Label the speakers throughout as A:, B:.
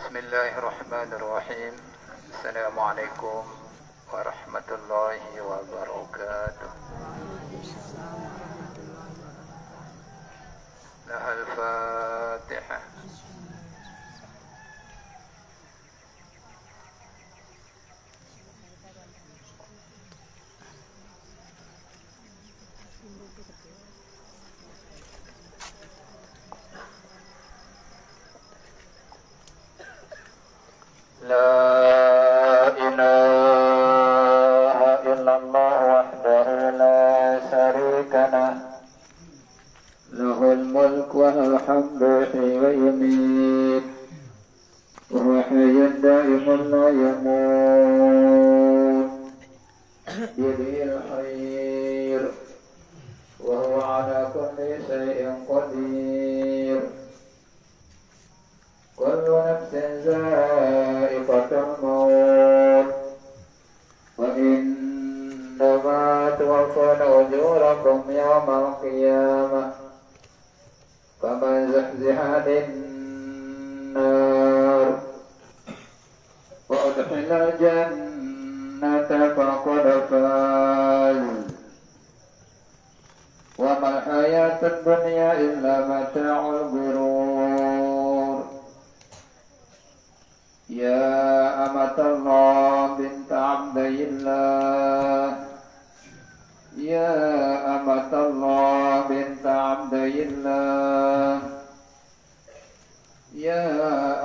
A: Bismillahirrahmanirrahim. Assalamualaikum warahmatullahi wabarakatuh. Al-Fatihah. La ilaha illallah wahdahu la syarika lah, lahul mulk wal hamdu wa yumiit, wa huwa hayyun da'imun la yamut, biyadihil khair, wa huwa ala kulli shay'in qadir. Kullu nafsin za'iqatul maut, wa innama tuwaffawna ujurakum yawmal qiyamah, faman zuhziha 'anil nar wa udkhilal jannata faqad faz, wa mal hayatud dunya illa mata'ul ghurur. Ya amatallah bint abdillah, ya amatallah bint abdillah, ya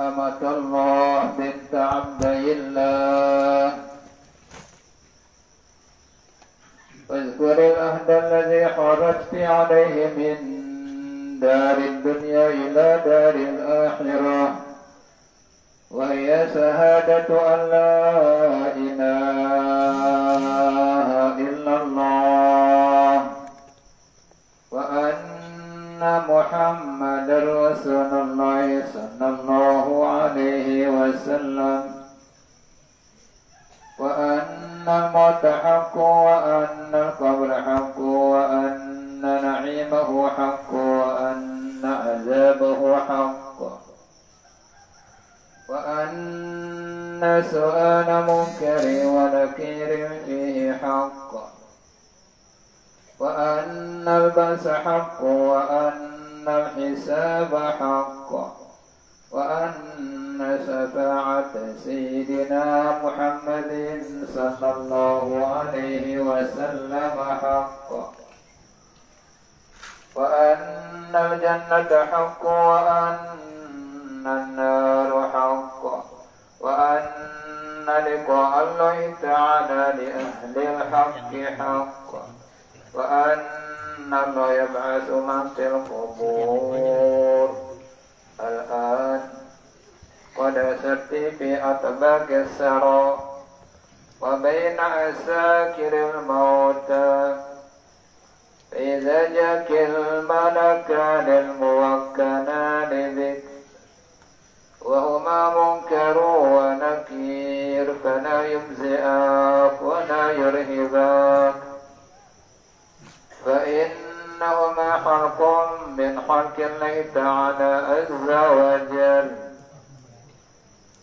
A: amatallah bint abdillah. Wazkuril ahda alladhi kharajti alayhi min daril dunya ila daril akhirah, وهي شهادة أن لا إله إلا الله وأن محمدا رسول الله صلى الله عليه وسلم, وأن الموت حق وأن القبر حق وأن نعيمه حق وأن عذابه حق وأن سؤال منكر ونكير فيه حق وأن البعث حق وأن الحساب حق وأن شفاعة سيدنا محمد صلى الله عليه وسلم حق وأن الجنة حق وأن النار حق وأن لقاء الله تعالى لأهل الحق حق وأن الله يبعث من في القبور. الآن قد سرت في أطباق الثرى وبين عساكر الموتى، فإذا جاك الملكان الموكلان بك وهما منكر ونكير فلا يفزئاك ولا يرهباك، فإنهما خلق من خلق الله تعالى عز وجل،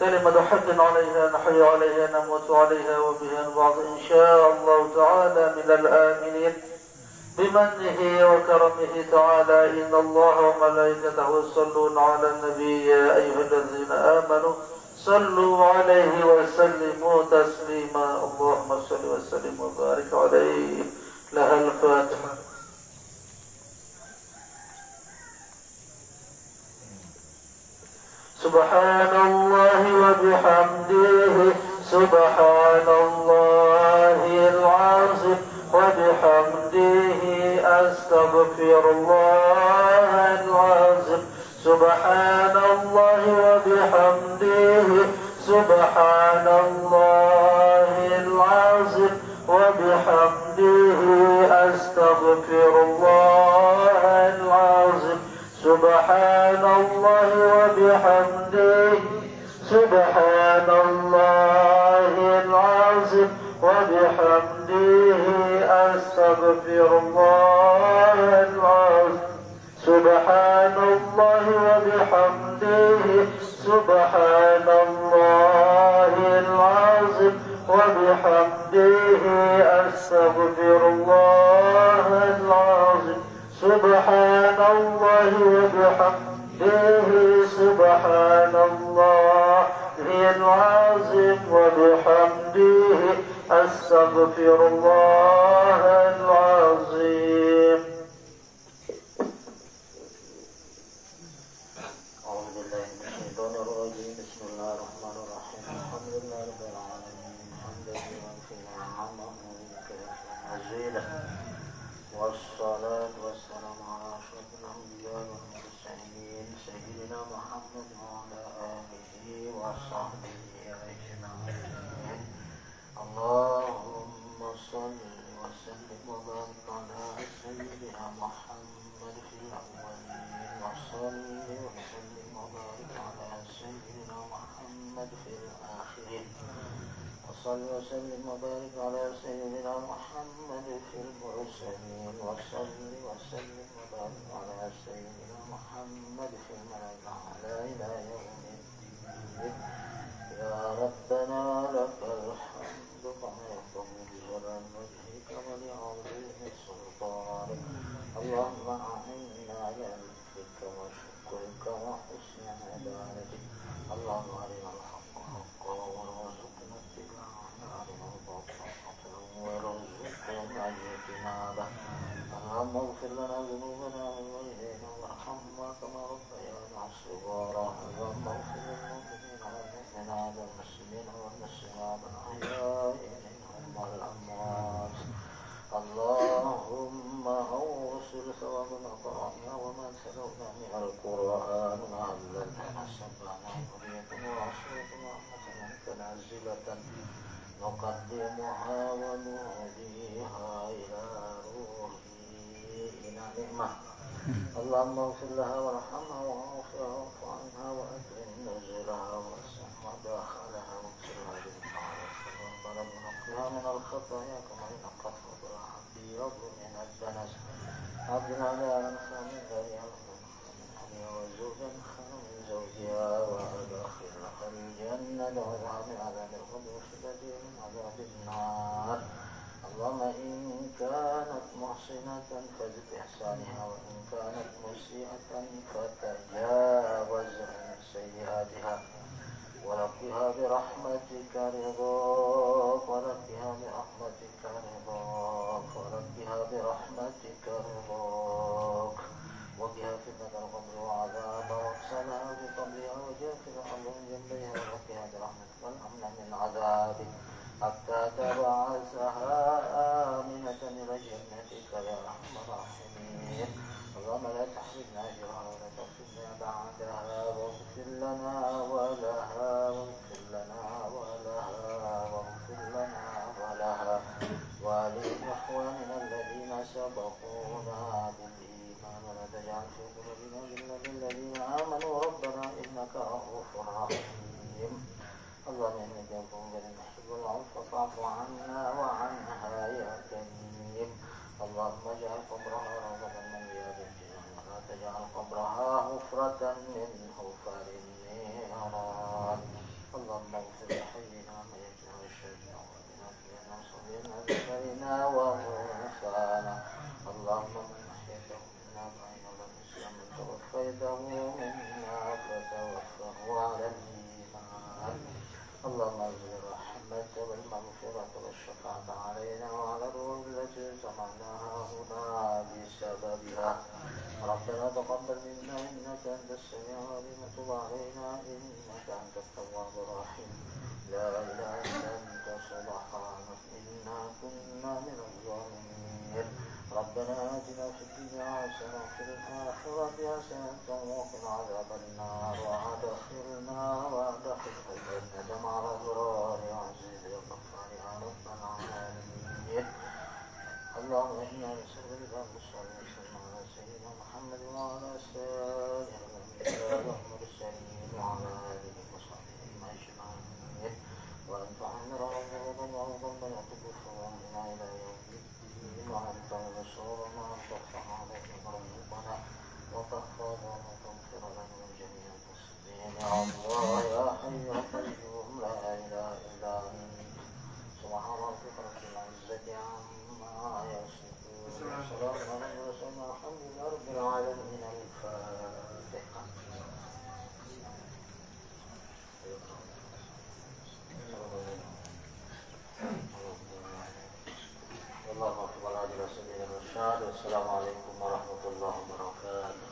B: كلمة حق عليها نحيا عليها نموت عليها وبها نبعث إن شاء الله تعالى من الآمنين بمنه وكرمه تعالى. إن الله وملائكته يصلون على النبي يا أيها الذين آمنوا صلوا عليه وسلموا تسليما. اللهم صل وسلم وبارك عليه. لها الفاتحة. سبحان الله وبحمده سبحان الله العظيم وبحمده أستغفر الله العظيم. سبحان الله وبحمده سبحان الله العظيم وبحمده أستغفر الله العظيم. سبحان الله وبحمده سبحان الله العظيم وبحمده أستغفر الله العظيم. سبحان الله وبحمده سبحان الله العظيم وبحمده أستغفر الله العظيم. سبحان الله وبحمده سبحان الله العظيم وبحمده أستغفر الله العظيم.
C: أعوذ بالله من الشيطان الرجيم. بسم الله الرحمن الرحيم. الحمد لله رب العالمين حمدا يوافي نعمه ويكافئ والصلاة والسلام على أشرف الأنبياء والمرسلين سيدنا محمد وعلى آله وصحبه أجمعين. اللهم صل وسلم وبارك على سيدنا محمد في الأولين وصل وسلم وبارك على سيدنا محمد في الآخرين وصل وسلم وبارك على سيدنا محمد في المرسلين وصل وسلم وبارك على سيدنا محمد في الملأ الأعلى إلى يوم الدين. يا ربنا لك الحمد كما ينبغي لجلال وجهك ولعظيم سلطانك. اللهم أعنا على ذكرك وشكرك وحسن عبادتك. اللهم أرنا الحق حقا وارزقنا اتباعه وأرنا الباطل باطلا وارزقنا اجتنابه. اللهم اغفر لنا ذنوبنا ووالدينا وارحمنا كما ربيانا صغارا. اللهم اغفر للمؤمنين والمؤمنات والمسلمين والمسلمات الأحياء منهم والأموات. اللهم أوصل ثواب ما قرأنا وما تلونا من القرآن وعلمنا سبعنا حرية وعصرة ورحمة منك نازلة نقدمها ونهديها إلى روحي إلى نعمة. اللهم اغفر لها وارحمها وعافها واعف عنها وأكرم نزلها واسع مداخلها واغسلها بالمعروف وبلغ نقلها من الخطايا كما ينقى الثوب الأبيض من الدنس. عبدنا لا ينفع من ذريعة من أهلها وزوجا خير من زوجها وأدخلها الجنة وضع من عذاب القبر وشدته من عذاب النار. اللهم إن كانت محسنة فزد إحسانها وإن كانت مسيئة فتجاوز عن سيئاتها ولقها برحمتك رضاك ولقها برحمتك رضاك ولقها برحمتك رضاك وقها فتنة القبر وعذاب وصلها بقبرها وجاء في الأرض من جنبها ولقها برحمتك والأمن من عذابك حتى تبعثها آمنة إلى جنتك يا أرحم الراحمين. اللهم لا تحرمنا أجرها ولا تفتنا بعدها واغفر لنا ولها واغفر لنا ولها واغفر لنا ولها ولإخواننا الذين سبقونا بالإيمان ولا تجعل في قلوبنا غلا للذين آمنوا ربنا إنك رؤوف رحيم. اللهم إنك عفو كريم تحب العفو فاعف عنا وعنها يا كريم. اللهم اجعل قبرها روضة من رياض الجنة ولا تجعل قبرها حفرة من حفر النيران. اللهم اغفر لحينا وميتنا وشهدنا وأبنائنا وصبينا ذكرنا وأنثانا اللهم من أحييته منا فإنه الإسلام من توفيته منا فتوفه على الإيمان اللهم انزل الرحمة والمغفرة والشفاعة علينا وعلى الروح التي جمعناها هنا بسببها ربنا تقبل منا إنك أنت السميع العليم وتب علينا إنك أنت التواب الرحيم لا إله إلا أنت سبحانك إنا كنا من الظالمين ربنا آتنا في الدنيا حسنة وفي الآخرة حسنة وقنا عذاب النار وأدخلنا الجنة مع الأبرار يا عزيز يا غفار يا رب العالمين اللهم إنا نسألك الصلاة على سيدنا محمد وعلى سائر الأنبياء والمرسلين وعلى آله وصحبه أجمعين وأن تعمر رمضان وتكف وأمنا إلى يوم الدين وأن تنصر ما تفتح علينا ذنوبنا وتحفظنا وتغفر لنا من جميع المسلمين يا الله يا حي يا قيوم لا إله إلا أنت سبحان ربك رب العزة عما يصفون وسلام على المرسلين والحمد لله رب العالمين الفاتحة اللهم صل على سيدنا الرشاد والسلام عليكم ورحمة الله وبركاته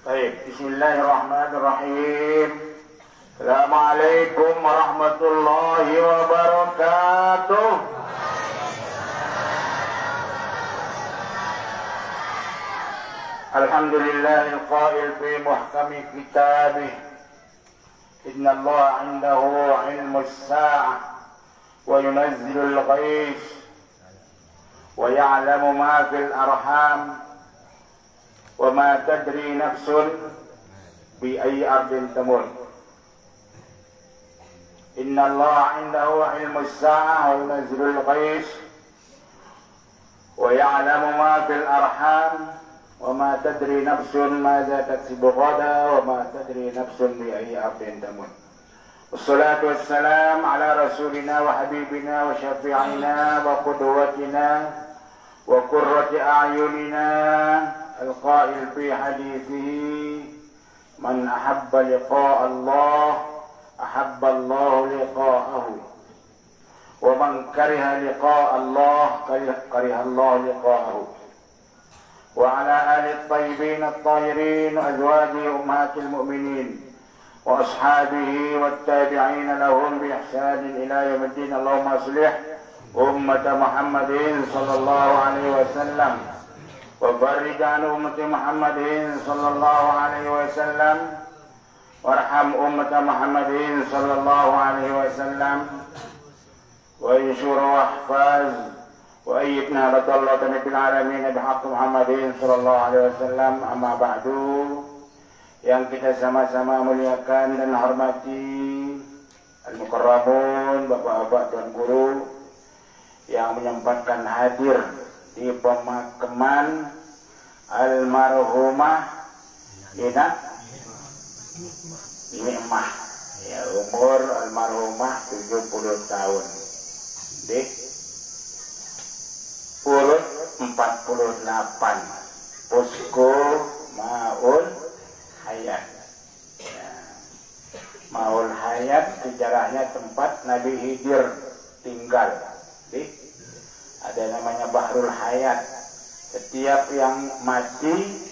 D: Baik, bismillahirrahmanirrahim. Assalamualaikum warahmatullahi wabarakatuh. Alhamdulillahil qail fi muhkami kitabih. Inna Allah 'indahu 'ilmus sa'ah wa yunazzilul ghais wa ya'lamu ma fil arham وما تدري نفس بأي أرض تموت إن الله عنده علم الساعة وينزل الغيث ويعلم ما في الأرحام وما تدري نفس ماذا تكسب غدا وما تدري نفس بأي أرض تموت والصلاة والسلام على رسولنا وحبيبنا وشفيعنا وقدوتنا وقرة أعيننا القائل في حديثه من أحب لقاء الله أحب الله لقاءه ومن كره لقاء الله كره الله لقاءه وعلى آل الطيبين الطاهرين وأزواجه أمهات المؤمنين وأصحابه والتابعين لهم بإحسان إلى يوم الدين اللهم أصلح أمة محمد صلى الله عليه وسلم وفرج عن أمة محمد صلى الله عليه وسلم وارحم أمة محمد صلى الله عليه وسلم وانشر واحفظ وأيدنا بطلة في العالمين بحق محمد صلى الله عليه wasallam. Amma ba'du, yang kita sama-sama muliakan dan hormati al-mukarramun, bapak-bapak dan guru yang menyempatkan hadir di pemakaman almarhumah Ina Nikmah, ya, umur almarhumah 70 tahun di urut 48 Posko Maul Hayat, ya. Maul Hayat sejarahnya tempat Nabi Khidir tinggal di ada namanya Bahrul Hayat. Setiap yang mati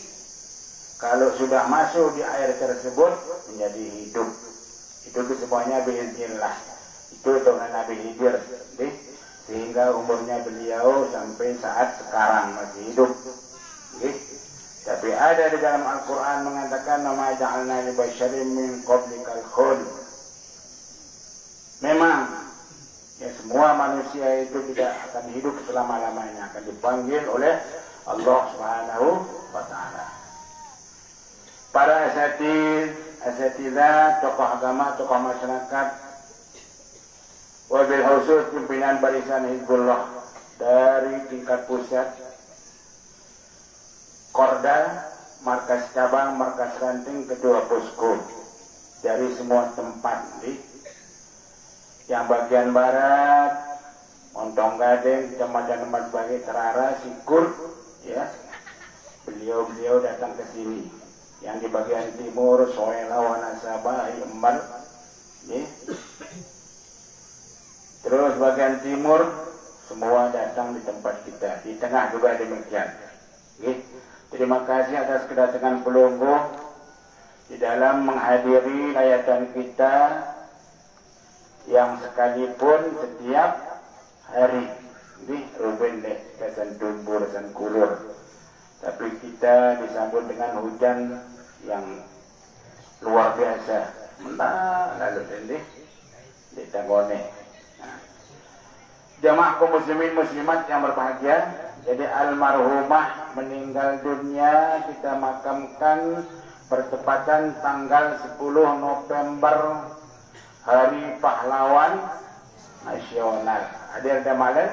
D: kalau sudah masuk di air tersebut menjadi hidup. Itu semuanya biiznillah. Itu dengan Nabi Khidir, sehingga umurnya beliau sampai saat sekarang masih hidup. Tapi ada di dalam Al-Quran mengatakan nama ja'alna li basyarin min qablikal khuld. Memang ya, semua manusia itu tidak akan hidup selama-lamanya, akan dipanggil oleh Allah Subhanahu wa Ta'ala. Para asatidzah, tokoh agama, tokoh masyarakat, wabil khusus pimpinan barisan Hizbullah dari tingkat pusat, Korda, markas cabang, markas ranting, ketua posko dari semua tempat yang bagian barat, Montong Gading, Kecamatan Lembat Bagi, Terara, Sikur, ya. Beliau datang ke sini. Yang di bagian timur, Soela, Wanasaba, Embar, ya. Terus bagian timur semua datang di tempat kita. Di tengah juga demikian. Ya. Terima kasih atas kedatangan pelunggu di dalam menghadiri layatan kita yang sekalipun setiap hari di Ruben deh, kesan tumbur, kesan kulur. Tapi kita disambut dengan hujan yang luar biasa. Mentah lalu ini di Tangone. Jamaah kaum muslimin muslimat yang berbahagia. Jadi almarhumah meninggal dunia kita makamkan bertepatan tanggal 10 November Hari Pahlawan Nasional. Hadir Damalan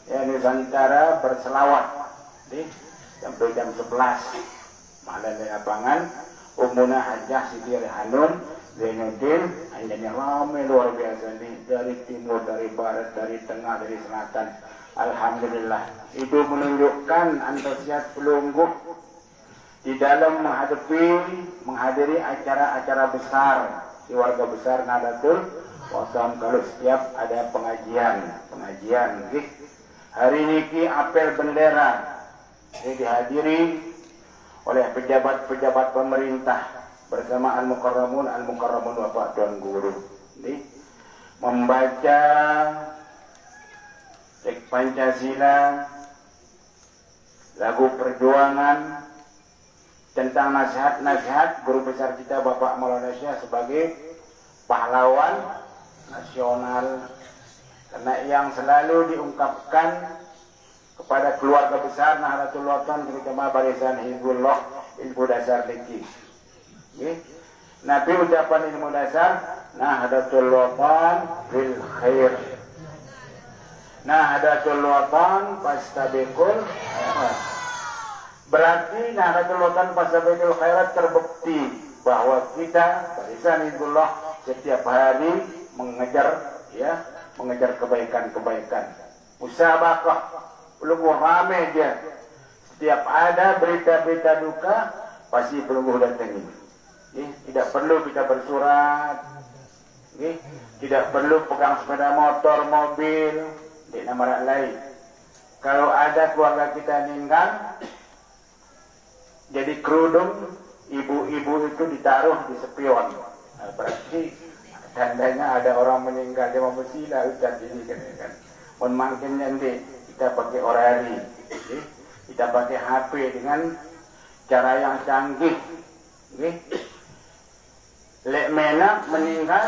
D: ya Nusantara berselawat sampai jam 11 malam di lapangan. Umuna Hajah Siti Rehanun Zainuddin hanya ramai luar biasa nih, dari timur, dari barat, dari tengah, dari selatan. Alhamdulillah, itu menunjukkan antusias pelunggu di dalam menghadiri acara-acara besar, keluarga besar Nahdlatul Wathon. Kalau setiap ada pengajian, hari ini apel bendera dihadiri oleh pejabat-pejabat pemerintah bersama Al-Mukarramun Bapak Tuan Guru. Membaca teks Pancasila, lagu perjuangan, tentang nasihat-nasihat guru besar kita Bapak Maulana Syekh sebagai pahlawan nasional, karena yang selalu diungkapkan kepada keluarga besar Nahdlatul Wathon, terutama barisan Hizbullah ilmu dasar niki. Nabi ucapan ilmu dasar Nahdlatul Wathon bil khair, Nahdlatul Wathon fastabiqul khairat. Berarti Nahdlatul Wathon fastabiqul khairat terbukti bahwa kita barisan Hizbullah setiap hari mengejar kebaikan-kebaikan. Musabaqah, pelunggu ramai dia. Setiap ada berita-berita duka pasti pelunggu datangin. Tidak perlu kita bersurat, tidak perlu pegang sepeda motor, mobil, di nama lain. Kalau ada keluarga kita meninggal, jadi kerudung ibu-ibu itu ditaruh di spion. Nah, berarti tandanya ada orang meninggal. Dia mesti lah ucap ini kan. Mohon makin nanti kita pakai orari, kita pakai HP dengan cara yang canggih. Lek Menak meninggal,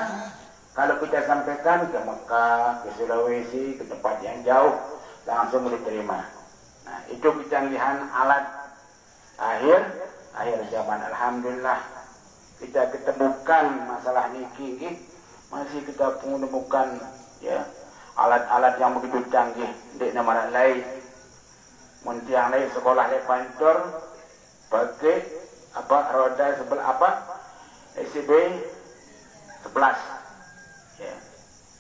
D: kalau kita sampaikan ke Mekah, ke Sulawesi, ke tempat yang jauh, langsung diterima. Nah, itu kecanggihan alat akhir zaman. Alhamdulillah kita ketemukan masalah niki, masih kita menemukan ya alat-alat yang begitu canggih di nama lain. Muntiang lain sekolah di Pancor pakai roda sebelah SCB 11 ya,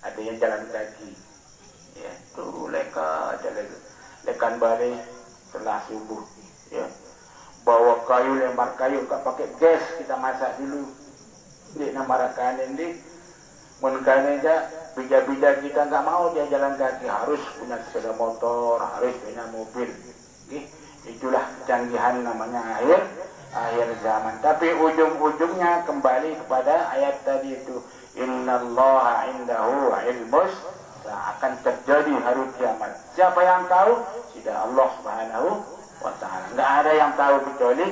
D: ada yang jalan kaki ya, tuh lekan balik setelah subuh ya, bawa kayu, lempar kayu, tak pakai gas, kita masak dulu di nama rakan ini. Mungkin aja bija-bija kita nggak mau dia jalan kaki, harus punya sepeda motor, harus punya mobil. Itulah kecanggihan namanya akhir zaman. Tapi ujung-ujungnya kembali kepada ayat tadi itu, innallaha indahu ilmus, akan terjadi hari kiamat. Siapa yang tahu? Tidak Allah Subhanahu wa ta'ala. Enggak ada yang tahu kecuali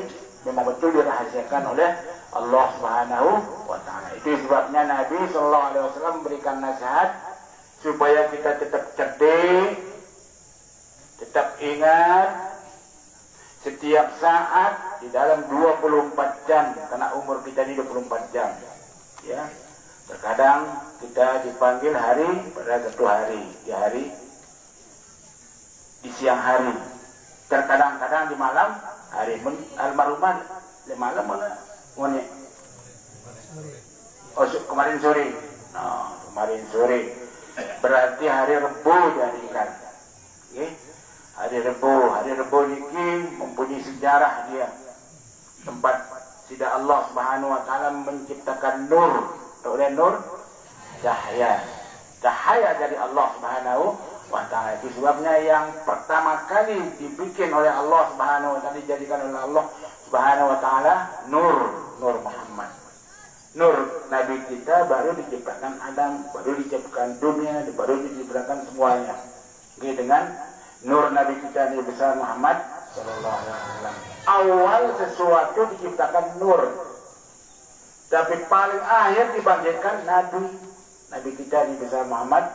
D: memang betul dirahasiakan oleh Allah Subhanahu wa ta'ala. Itu sebabnya Nabi sallallahu alaihi wasallam memberikan nasihat supaya kita tetap cerdik, tetap ingat setiap saat di dalam 24 jam, karena umur kita ini 24 jam ya. Terkadang kita dipanggil hari pada satu hari, di siang hari, terkadang-kadang di malam hari almarhuman malam mana ngone kemarin sore. Nah, kemarin sore berarti hari Rebo diadakan. Okay? Hari Rebo ini mempunyai sejarah dia. Tempat sida Allah Subhanahu wa taala menciptakan nur. Oleh nur cahaya. Cahaya dari Allah Subhanahu wa taala. Itu sebabnya yang pertama kali dibikin oleh Allah Subhanahu wa taala, dijadikan oleh Allah Subhanahu wa taala nur Muhammad. Nur Nabi kita baru diciptakan Adam, baru diciptakan dunia, baru diciptakan semuanya. Oke, dengan nur Nabi kita Nabi besar Muhammad sallallahu alaihi wasallam. Awal sesuatu diciptakan nur. Tapi paling akhir dibangkitkan Nabi kita Nabi besar Muhammad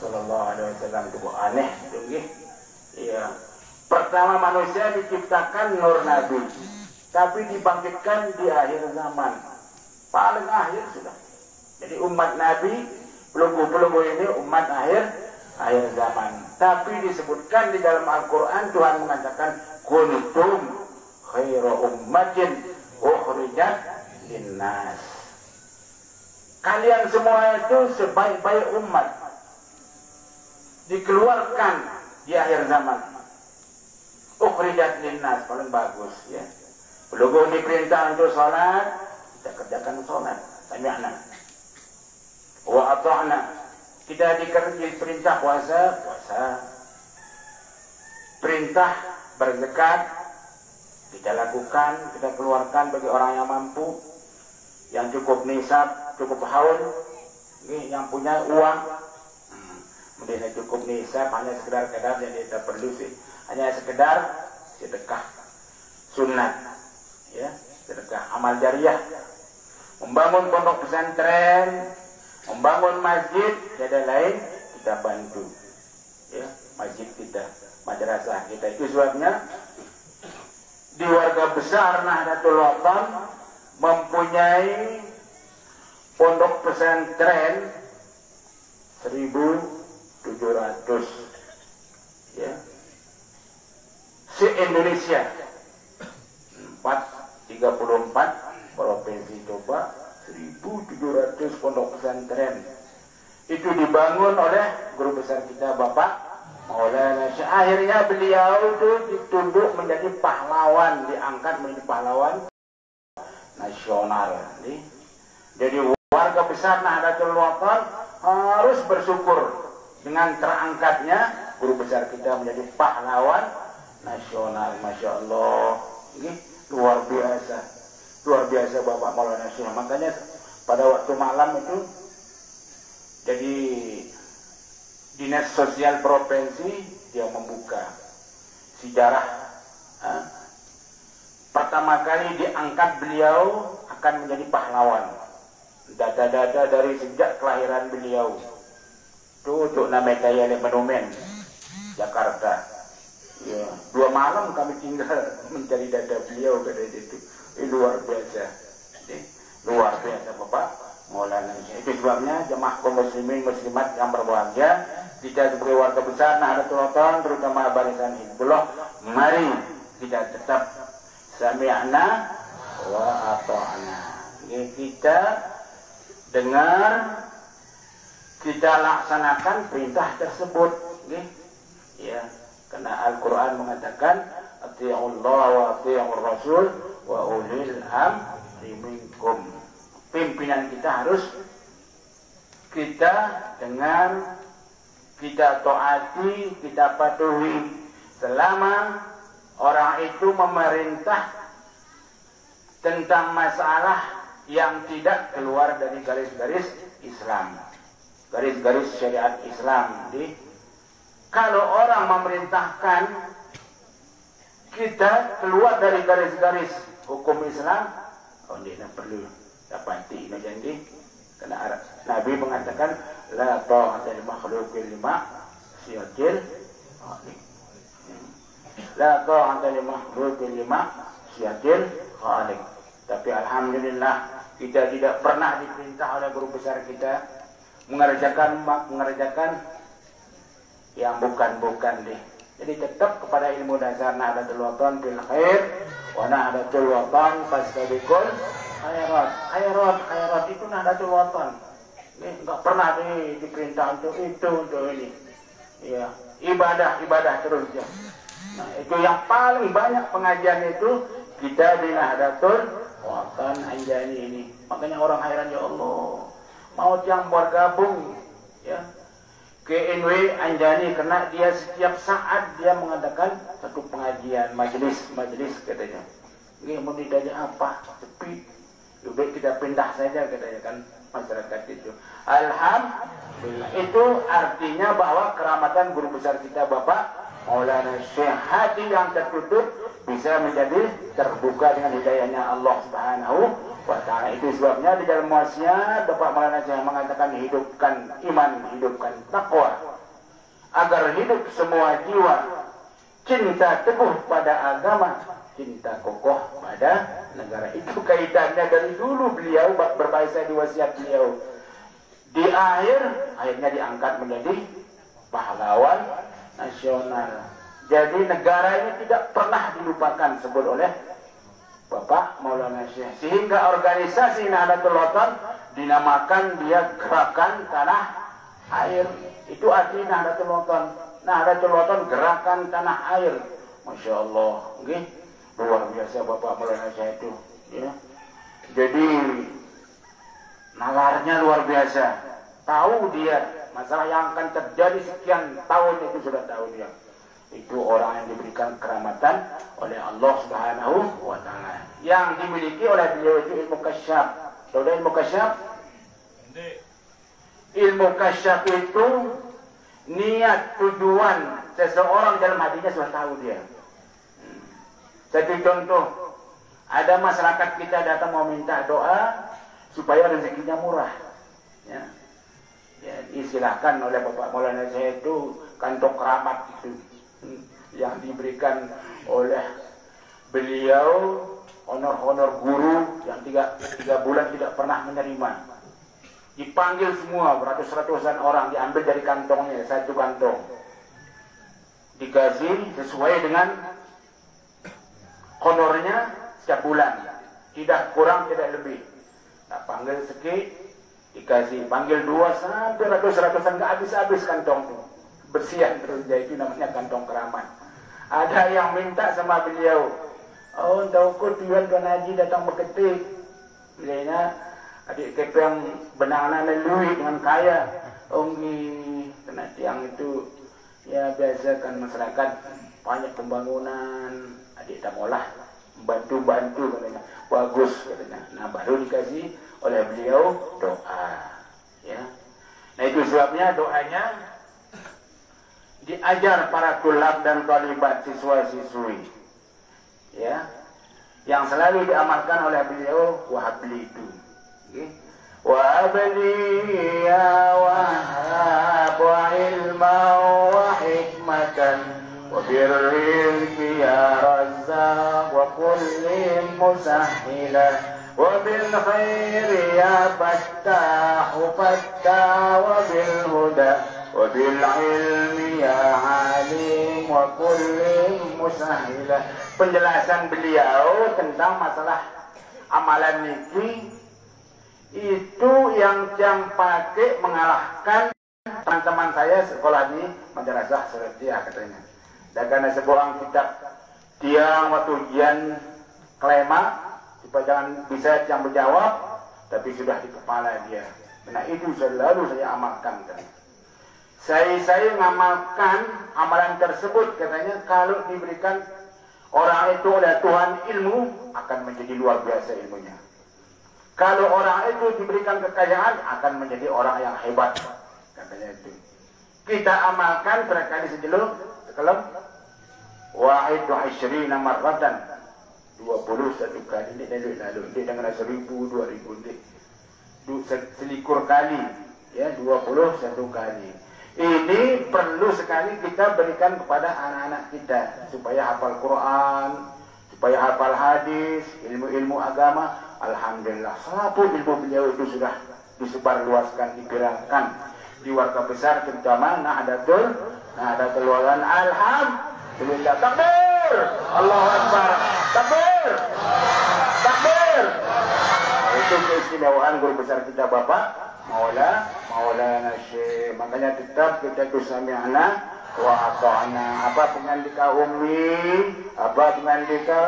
D: sallallahu alaihi wasallam. Itu aneh itu nggih. Iya. Pertama manusia diciptakan nur Nabi, tapi dibangkitkan di akhir zaman. Paling akhir sudah. Jadi umat Nabi pelunggu ini umat akhir zaman. Tapi disebutkan di dalam Al-Quran Tuhan mengatakan kuntum khairu ummatin ukhrijat linnas. Kalian semua itu sebaik-baik umat dikeluarkan di akhir zaman. Ukhrijat linnas paling bagus ya. Pelunggu diperintah untuk salat, kita kerjakan sholat, sami'na wa ata'na. Kita diperintah puasa, perintah berzakat kita lakukan, kita keluarkan bagi orang yang mampu, yang cukup nisab, cukup haul, yang punya uang. Kemudian cukup nisab hanya sekedar yang kita perlu sih, hanya sekedar sedekah sunat, ya, sedekah amal jariah. Membangun pondok pesantren, membangun masjid, tiada lain kita bantu, ya, masjid kita, madrasah kita. Itu sebabnya di warga besar Nahdlatul Wathon mempunyai pondok pesantren 1.700, ya, se-Indonesia 34 provinsi. Coba 1.700 pondok pesantren itu dibangun oleh guru besar kita Bapak Maulana Syekh. Akhirnya beliau itu ditunduk menjadi pahlawan, diangkat menjadi pahlawan nasional. Jadi warga besar Nahdlatul Wathon harus bersyukur dengan terangkatnya guru besar kita menjadi pahlawan nasional. Masya Allah, ini luar biasa. Luar biasa Bapak Maulana Syekh. Makanya pada waktu malam itu jadi Dinas Sosial Provinsi dia membuka sejarah. Pertama kali diangkat beliau akan menjadi pahlawan. Data-data dari sejak kelahiran beliau. Itu untuk namanya kaya monumen Jakarta. Ya, 2 malam kami tinggal mencari data beliau dari itu. Luar biasa, luar biasa Bapak Maulana. Itu sebabnya jemaah kaum muslimin muslimat yang berbahagia, kita sebagai warga besar Nahdlatul Wathon, terutama barisan Hizbullah, mari kita tetap sami'na wa ata'na. Kita dengar, kita laksanakan perintah tersebut, ya, karena Al-Quran mengatakan ati'ullah wa ati'ur rasul wa ulil amri minkum. Pimpinan kita harus kita dengar, kita taati, kita patuhi selama orang itu memerintah tentang masalah yang tidak keluar dari garis-garis Islam, garis-garis syariat Islam. Kalau orang memerintahkan kita keluar dari garis-garis hukum Islam, tidak perlu dapati ini janji. Karena Nabi mengatakan la ta'ata li makhluqin li ma'siyatil khaliq. La ta'ata li makhluqin li ma'siyatil khaliq. Tapi alhamdulillah kita tidak pernah diperintah oleh guru besar kita mengerjakan yang bukan-bukan Jadi tetap kepada ilmu dasar Nahdlatul Wathon bil khair wa Nahdlatul Wathon fastabiqul khairat itu Nahdlatul Wathon. Enggak pernah diperintah untuk itu untuk ini. Ya, ibadah terus ya. Nah, itu yang paling banyak pengajian itu kita di Nahdlatul Wathon Anjani ini. Makanya orang heran, ya Allah, mau yang bergabung ya ke NW Anjani karena dia setiap saat dia mengadakan satu pengajian majelis katanya. Ini mau ditanya apa? Sepi. Lebih kita pindah saja katanya kan masyarakat itu. Alhamdulillah. Itu artinya bahwa keramatan guru besar kita Bapak Maulana Syekh hati yang tertutup bisa menjadi terbuka dengan hidayahnya Allah Subhanahu wa ta'ala. Itu sebabnya di dalam wasiat Bapak Maulana Syekh mengatakan hidupkan iman, hidupkan takwa agar hidup semua jiwa cinta teguh pada agama, cinta kokoh pada negara. Itu kaitannya dari dulu beliau berbahasa di wasiat beliau. Di akhirnya diangkat menjadi pahlawan nasional. Jadi negara ini tidak pernah dilupakan sebut oleh Bapak Maulana Syekh. Sehingga organisasi Nahdlatul Wathon dinamakan dia Gerakan Tanah Air. Itu arti Nahdlatul Wathon. Nahdlatul Wathon Gerakan Tanah Air. Masya Allah, okay? Luar biasa Bapak Maulana Syekh itu. Ya. Jadi nalarnya luar biasa. Tahu dia masalah yang akan terjadi sekian tahun itu sudah tahu dia. Itu orang yang diberikan keramatan oleh Allah Subhanahu wa ta'ala. Yang dimiliki oleh beliau itu ilmu kasyaf. Tahu ilmu kasyaf? Ilmu kasyaf itu niat tujuan seseorang dalam hatinya sudah tahu dia. Satu contoh, ada masyarakat kita datang mau minta doa supaya rezekinya murah. Ya. Ya, disilahkan oleh Bapak Maulana Syekh itu kantong keramat itu yang diberikan oleh beliau, honor-honor guru yang tiga bulan tidak pernah menerima. Dipanggil semua beratus-ratusan orang, diambil dari kantongnya satu kantong, dikasih sesuai dengan honornya setiap bulan, tidak kurang tidak lebih. Nah, panggil sedikit dikasih, panggil dua sampai ratus-ratusan, nggak habis-habis kantong itu, bersihan terus. Jadi itu namanya kantong keramat. Ada yang minta sama beliau, oh tahu tujuan ke Haji datang berketik, beliaunya adik kepeng benangna leluih dengan kaya, karena tiang itu ya biasa kan masyarakat banyak pembangunan, adik tak olah bantu katanya, bagus katanya. Nah baru dikasih oleh beliau doa, ya. Nah itu sebabnya doanya diajar para tulab dan talibat, siswa-siswi, ya, yang selalu diamalkan oleh beliau. Wahabli itu, okay? Wahabli ya wahab wa ilma wa hikmatan wa birrilmi ya razzaq wa kulli musahila وبالخير يا فتاح فتاح وبالهدى وبالعلم يا عليم وكل مسهلة. Penjelasan beliau tentang masalah amalan ini itu yang pakai mengalahkan teman-teman saya sekolah di Madrasah Syariah katanya. Dan karena sebuah kitab tiang waktu ujian kelema supaya jangan bisa yang menjawab, tapi sudah di kepala dia. Nah itu selalu saya amalkan. Saya mengamalkan amalan tersebut katanya. Kalau diberikan orang itu oleh Tuhan ilmu, akan menjadi luar biasa ilmunya. Kalau orang itu diberikan kekayaan, akan menjadi orang yang hebat katanya itu. Kita amalkan berkali sejeluk sekelum wahid wa isyrina marratan, 21 kali ini lalu dengan 1000, 2000 selikur kali, ya 21 kali. Ini perlu sekali kita berikan kepada anak-anak kita supaya hafal Quran, supaya hafal hadis, ilmu-ilmu agama. Alhamdulillah, satu ilmu beliau itu sudah disebarluaskan, digerakkan di warga besar, terutama Nahdlatul Wathon. Alhamdulillah. Bismillah. Takbir. Allahu Akbar. Takbir. Takbir. Itu keistimewaan guru besar kita Bapak Maulana Syekh. Makanya tetap kita tusami'na wa ata'na. Apa pengandika Umi, apa pengandika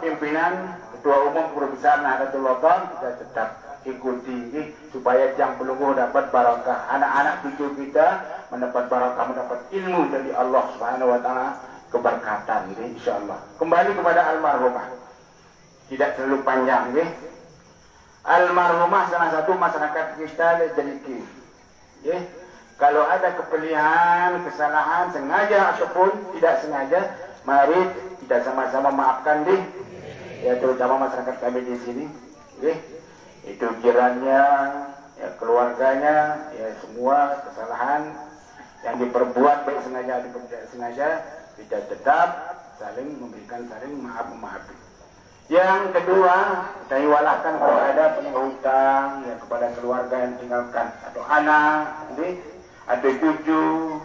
D: pimpinan Ketua Umum Guru Besar Nahdlatul Ulama, kita tetap ikuti supaya jam pelungguh dapat barakah, anak-anak cucu kita mendapat barakah, mendapat ilmu dari Allah Subhanahu wa taala, keberkatan insyaallah. Kembali kepada almarhumah. Tidak terlalu panjang nggih. Almarhumah salah satu masyarakat kita sedikit. Nggih. Kalau ada kepelihan, kesalahan sengaja ataupun tidak sengaja, mari kita sama-sama maafkan ya terutama masyarakat kami di sini. Nggih. Itu jirannya, ya keluarganya, ya semua kesalahan yang diperbuat baik sengaja ataupun tidak sengaja, kita tetap saling memberikan saling maaf-memaafkan. Yang kedua, kita walahkan kalau ada penghutang ya kepada keluarga yang tinggalkan atau anak, atau cucu,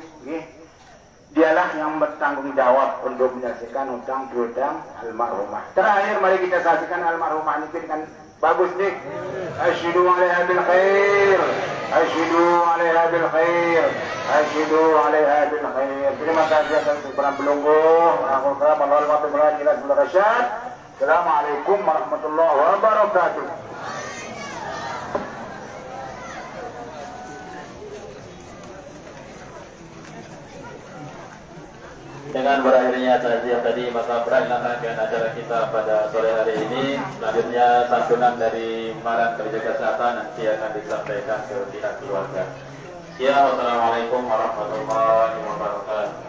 D: dialah yang bertanggung jawab untuk menyelesaikan hutang piutang almarhumah. Terakhir, mari kita saksikan almarhumah ini dengan bagus nih. Asyhadu 'alaiha bil khair. Asyhadu 'alaiha bil khair. Asyhadu 'alaiha bil khair. Terima kasih atas kebenaran belungguh. Assalamualaikum warahmatullahi wabarakatuh.
E: Dengan berakhirnya takziah tadi, maka berakhirlah rangkaian acara kita pada sore hari ini. Selanjutnya santunan dari Maran Kerja Kesehatan nanti akan disampaikan ke pihak keluarga. Wassalamualaikum warahmatullahi wabarakatuh.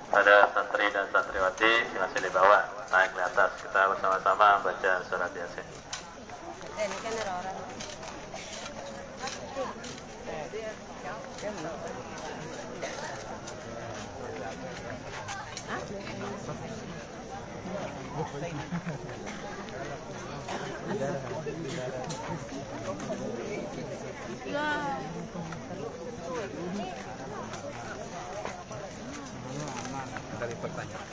E: Pada santri dan santriwati silahkan dibawa naik ke atas, kita bersama-sama baca surat Yasin.
F: Dari pertanyaan.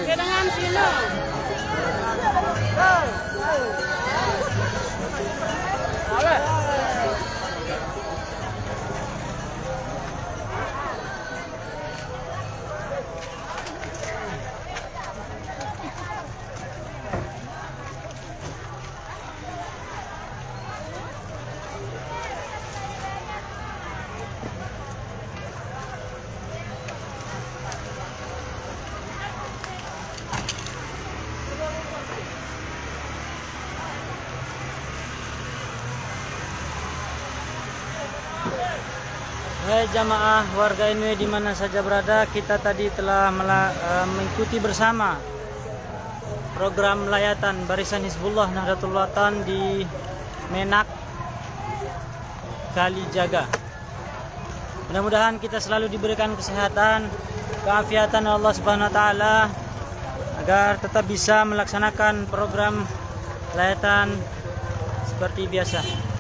G: Dengan sini.
F: Hai jamaah warga NW di mana saja berada, kita tadi telah mengikuti bersama program layatan Barisan Hizbullah Nahdlatul Watan di Menak Kalijaga. Mudah-mudahan kita selalu diberikan kesehatan, keafiatan Allah Subhanahu wa taala agar tetap bisa melaksanakan program layatan seperti biasa.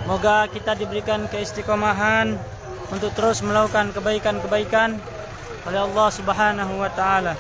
F: Semoga kita diberikan keistiqomahan untuk terus melakukan kebaikan-kebaikan oleh Allah Subhanahu wa taala.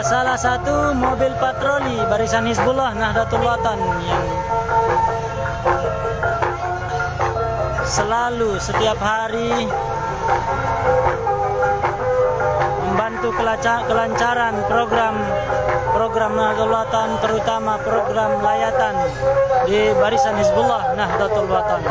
F: Salah satu mobil patroli Barisan Hizbullah Nahdlatul Watan yang selalu setiap hari membantu kelancaran program Nahdlatul Watan, terutama program layatan di Barisan Hizbullah Nahdlatul Watan.